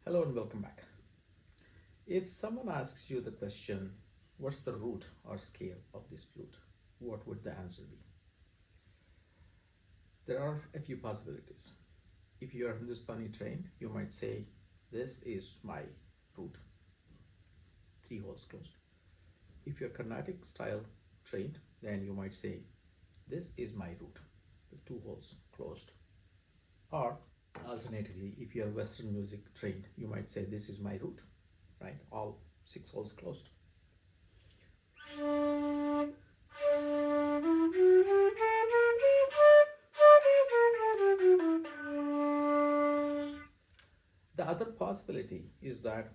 Hello and welcome back. If someone asks you the question, what's the root or scale of this flute? What would the answer be? There are a few possibilities. If you are Hindustani trained, you might say, this is my root, three holes closed. If you're Carnatic style trained, then you might say, this is my root, the two holes closed. Or alternatively, if you're Western music trained, you might say, this is my root, right? All six holes closed. The other possibility is that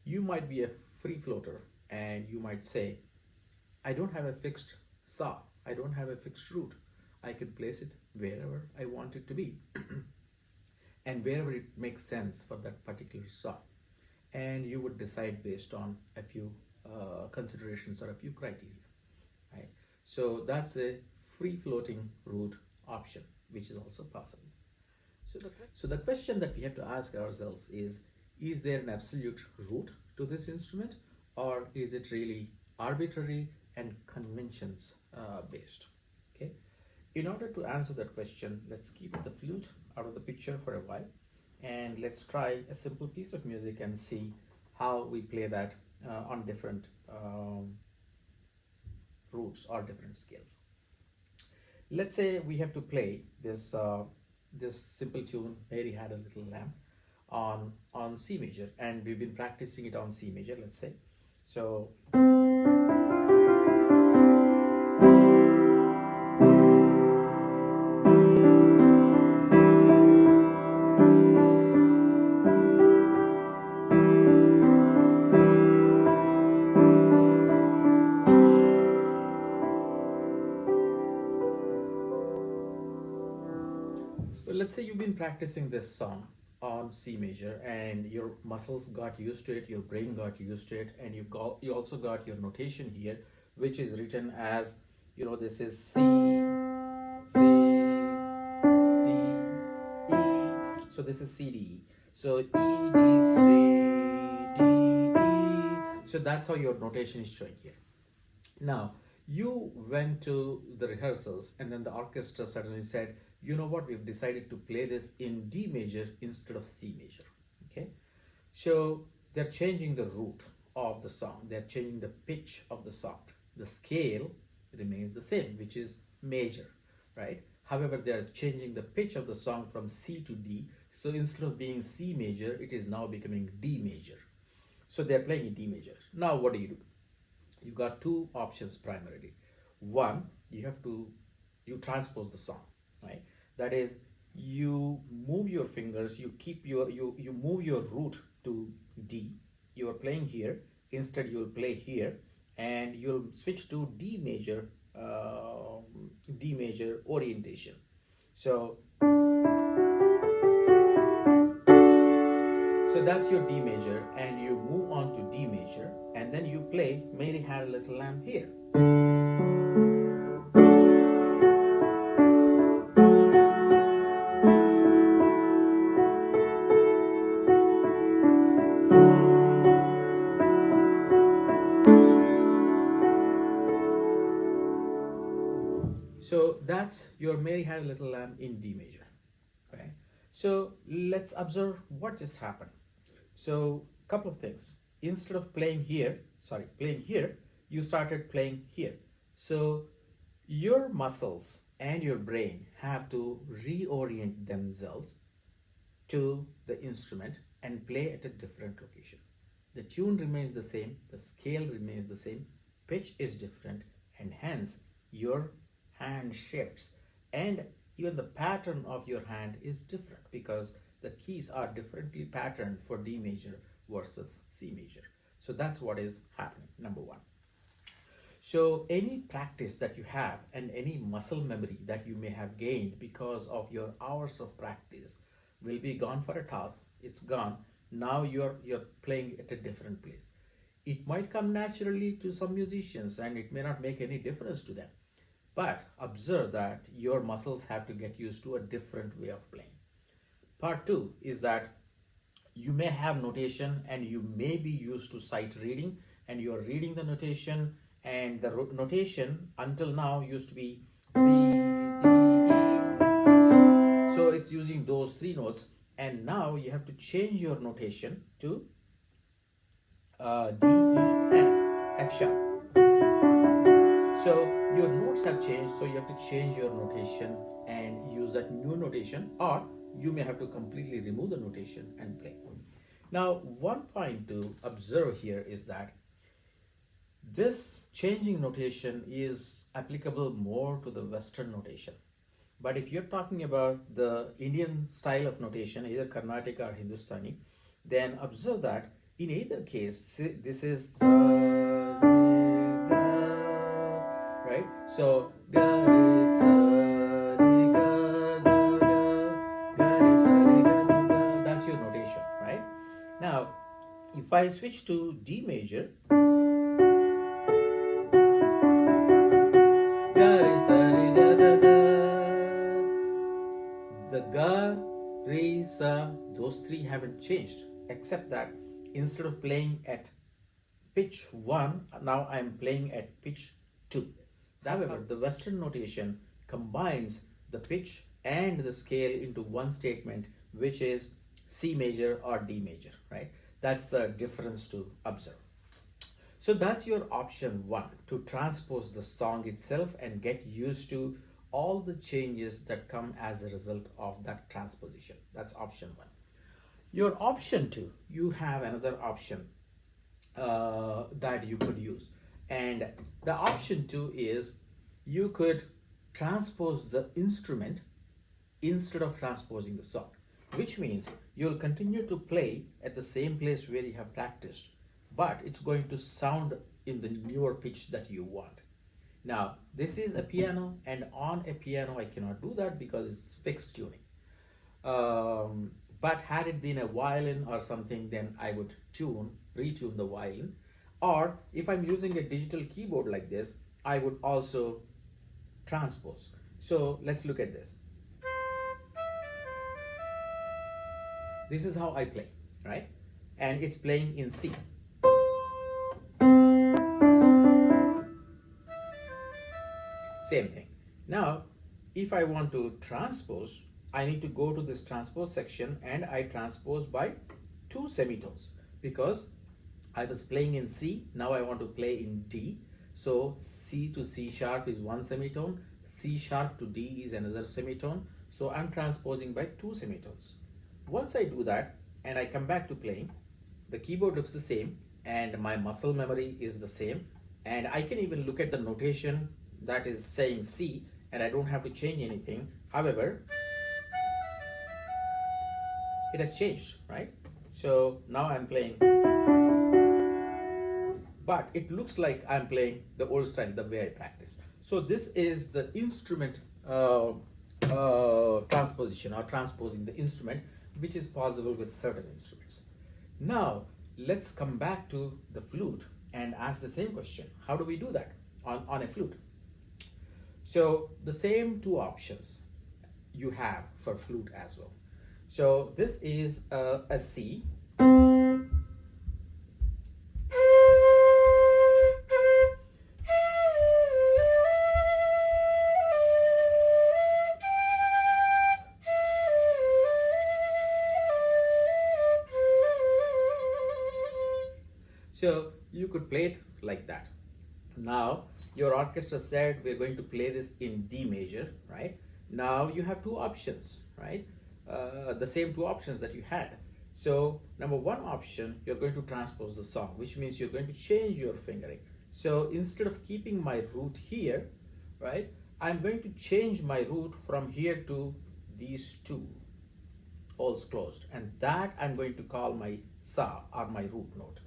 you might be a free floater and you might say, I don't have a fixed saw, I don't have a fixed root. I can place it wherever I want it to be and wherever it makes sense for that particular saw. And you would decide based on a few considerations or a few criteria, right? So that's a free floating root option, which is also possible. So the question that we have to ask ourselves is there an absolute root to this instrument, or is it really arbitrary and conventions based? Okay. In order to answer that question, let's keep the flute out of the picture for a while, and let's try a simple piece of music and see how we play that on different roots or different scales. Let's say we have to play this simple tune, Mary Had a Little Lamb, on C major, and we've been practicing it on C major, let's say. So let's say you've been practicing this song on C major and your muscles got used to it, your brain got used to it, and you also got your notation here, which is written as, this is C, C, D, E. So this is C, D, E. So E, D, C, D, E. So that's how your notation is showing here. Now, you went to the rehearsals and then the orchestra suddenly said, you know what, we've decided to play this in D major instead of C major. Okay, so they're changing the root of the song, they're changing the pitch of the song. The scale remains the same, which is major, right? However, they're changing the pitch of the song from C to D. So instead of being C major, it is now becoming D major. So they're playing in D major. Now, what do? You've got two options primarily. One, you transpose the song, right? That is, you move your fingers, you move your root to D. You are playing here. Instead, you'll play here, and you'll switch to D major orientation. So that's your D major, and you move on to D major, and then you play Mary Had a Little Lamb here. So that's your Mary Had a Little Lamb in D major. Okay. So let's observe what just happened. So couple of things. Instead of playing here, you started playing here. So your muscles and your brain have to reorient themselves to the instrument and play at a different location. The tune remains the same, the scale remains the same, pitch is different, and hence your hand shifts, and even the pattern of your hand is different because the keys are differently patterned for D major versus C major. So that's what is happening, number one. So any practice that you have and any muscle memory that you may have gained because of your hours of practice will be gone for a toss. It's gone. Now you're playing at a different place. It might come naturally to some musicians and it may not make any difference to them. But observe that your muscles have to get used to a different way of playing. Part two is that you may have notation and you may be used to sight reading, and you are reading the notation, and the notation until now used to be C, D, E. So it's using those three notes, and now you have to change your notation to D, E, F sharp. So your notes have changed, so you have to change your notation and use that new notation, or you may have to completely remove the notation and play. Now, one point to observe here is that this changing notation is applicable more to the Western notation. But if you're talking about the Indian style of notation, either Carnatic or Hindustani, then observe that in either case, this is right? So ga re sa re ga ga ga re sa re ga ga. That's your notation, right? Now, if I switch to D major, ga re sa re ga ga ga, the ga, re, sa, those three haven't changed, except that instead of playing at pitch 1, now I'm playing at pitch 2. However, the Western notation combines the pitch and the scale into one statement, which is C major or D major, right? That's the difference to observe. So that's your option 1, to transpose the song itself and get used to all the changes that come as a result of that transposition. That's option 1. Your option 2, you have another option that you could use. And the option 2 is you could transpose the instrument instead of transposing the song, which means you'll continue to play at the same place where you have practiced, but it's going to sound in the newer pitch that you want. Now, this is a piano, and on a piano I cannot do that because it's fixed tuning. But had it been a violin or something, then I would retune the violin. Or if I'm using a digital keyboard like this, I would also transpose. So let's look at this. This is how I play, right? And it's playing in C. Same thing. Now, if I want to transpose, I need to go to this transpose section, and I transpose by 2 semitones because I was playing in C, now I want to play in D. So C to C sharp is 1 semitone, C sharp to D is another semitone. So I'm transposing by 2 semitones. Once I do that and I come back to playing, the keyboard looks the same and my muscle memory is the same, and I can even look at the notation that is saying C, and I don't have to change anything. However, it has changed, right? So now I'm playing, but it looks like I'm playing the old style, the way I practice. So this is the instrument transposition, or transposing the instrument, which is possible with certain instruments. Now let's come back to the flute and ask the same question. How do we do that on a flute? So the same 2 options you have for flute as well. So this is a C. So you could play it like that. Now your orchestra said we're going to play this in D major, right? Now you have 2 options, right? The same 2 options that you had. So number 1 option, you're going to transpose the song, which means you're going to change your fingering. So instead of keeping my root here, right, I'm going to change my root from here to these 2 holes closed, and that I'm going to call my sa, or my root note.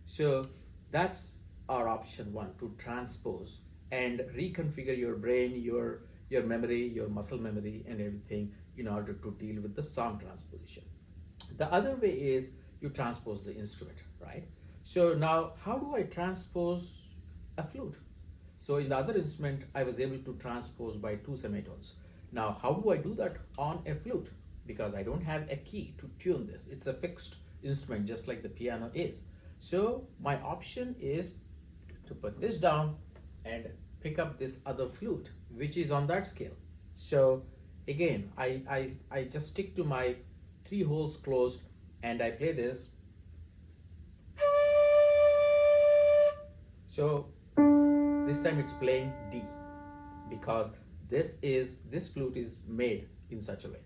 So that's our option 1, to transpose and reconfigure your brain, your memory, your muscle memory and everything in order to deal with the song transposition. The other way is you transpose the instrument, right? So now, how do I transpose a flute? So in the other instrument, I was able to transpose by two semitones. Now, how do I do that on a flute? Because I don't have a key to tune this. It's a fixed instrument, just like the piano is. So my option is to put this down and pick up this other flute, which is on that scale. So again, I just stick to my three holes closed and I play this. So this time it's playing D because this flute is made in such a way.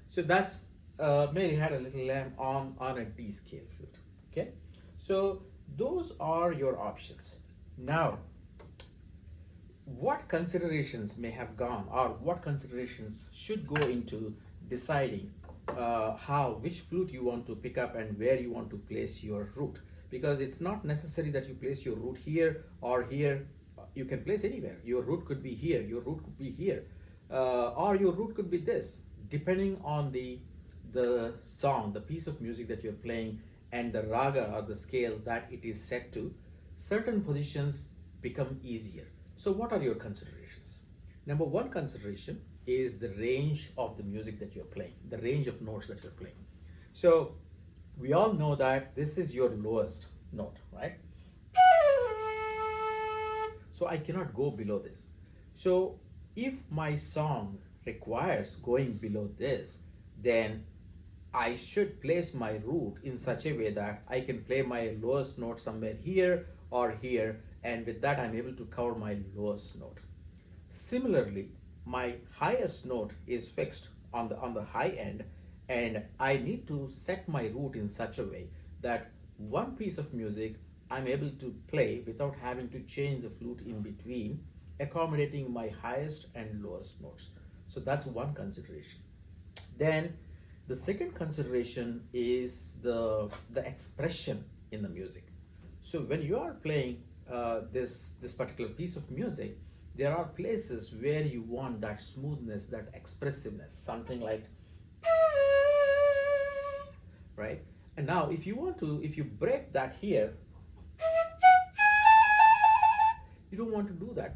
So that's Mary Had a Little Lamb on a D scale flute. Okay, so those are your options. Now, what considerations may have gone, or what considerations should go into deciding which flute you want to pick up and where you want to place your root? Because it's not necessary that you place your root here or here. You can place anywhere. Your root could be here. Your root could be here, or your root could be this, depending on the song, the piece of music that you're playing, and the raga or the scale that it is set to. Certain positions become easier. So what are your considerations? Number one consideration is the range of the music that you're playing, the range of notes that you're playing. So we all know that this is your lowest note, right? So I cannot go below this. So if my song requires going below this, then I should place my root in such a way that I can play my lowest note somewhere here or here, and with that I'm able to cover my lowest note. Similarly, my highest note is fixed on the high end, and I need to set my root in such a way that one piece of music I'm able to play without having to change the flute in between, accommodating my highest and lowest notes. So that's one consideration. Then the second consideration is the expression in the music. So when you are playing this particular piece of music, there are places where you want that smoothness, that expressiveness, something like, right? And now if you break that here, you don't want to do that.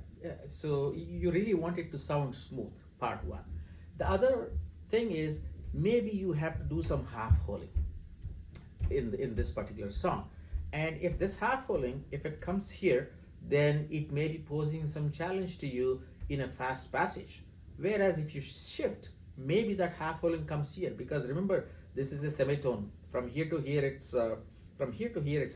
So you really want it to sound smooth, part one. The other thing is, maybe you have to do some half holing in this particular song. And if this half holing, if it comes here, then it may be posing some challenge to you in a fast passage. Whereas if you shift, maybe that half holing comes here, because remember, this is a semitone. From here to here, it's a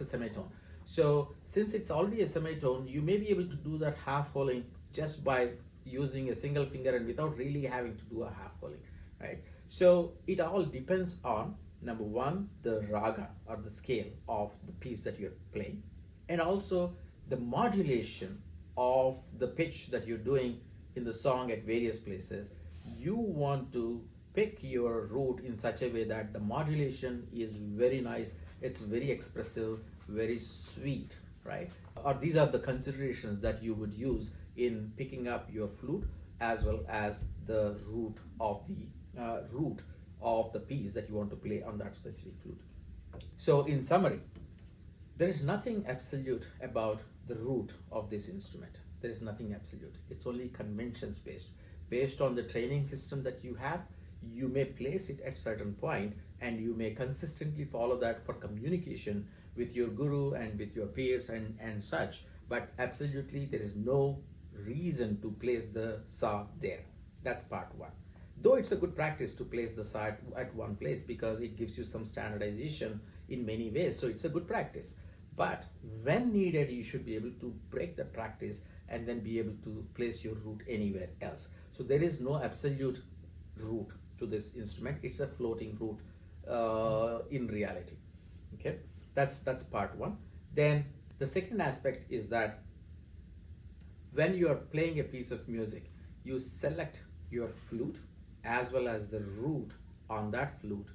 semitone. So since it's already a semitone, you may be able to do that half holing just by using a single finger and without really having to do a half holing, right? So it all depends on, number one, the raga or the scale of the piece that you're playing, and also the modulation of the pitch that you're doing in the song at various places. You want to pick your root in such a way that the modulation is very nice, it's very expressive, very sweet, right? Or these are the considerations that you would use in picking up your flute, as well as the root of the piece that you want to play on that specific flute. So in summary, there is nothing absolute about the root of this instrument. There is nothing absolute. It's only conventions based on the training system that you have. You may place it at certain point, and you may consistently follow that for communication with your guru and with your peers and such. But absolutely, there is no reason to place the sa there. That's part one. Though it's a good practice to place the sa at one place, because it gives you some standardization in many ways. So it's a good practice. But when needed, you should be able to break the practice and then be able to place your root anywhere else. So there is no absolute root to this instrument. It's a floating root in reality. Okay, that's part one. Then the second aspect is that when you are playing a piece of music, you select your flute as well as the root on that flute,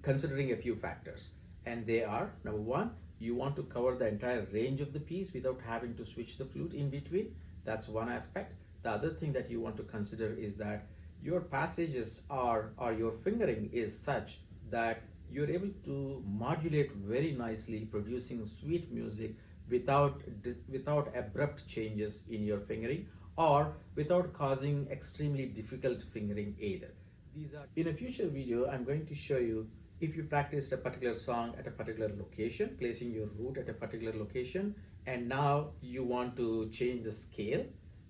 considering a few factors. And they are: number one, you want to cover the entire range of the piece without having to switch the flute in between. That's one aspect. The other thing that you want to consider is that your passages are, or your fingering is such that you're able to modulate very nicely, producing sweet music without without abrupt changes in your fingering, or without causing extremely difficult fingering either. These are, in a future video, I'm going to show you, if you practiced a particular song at a particular location, placing your root at a particular location, and now you want to change the scale,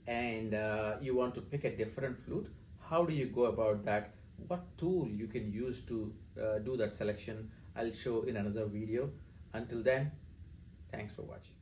and you want to pick a different flute. How do you go about that? What tool you can use to do that selection? I'll show in another video. Until then, thanks for watching.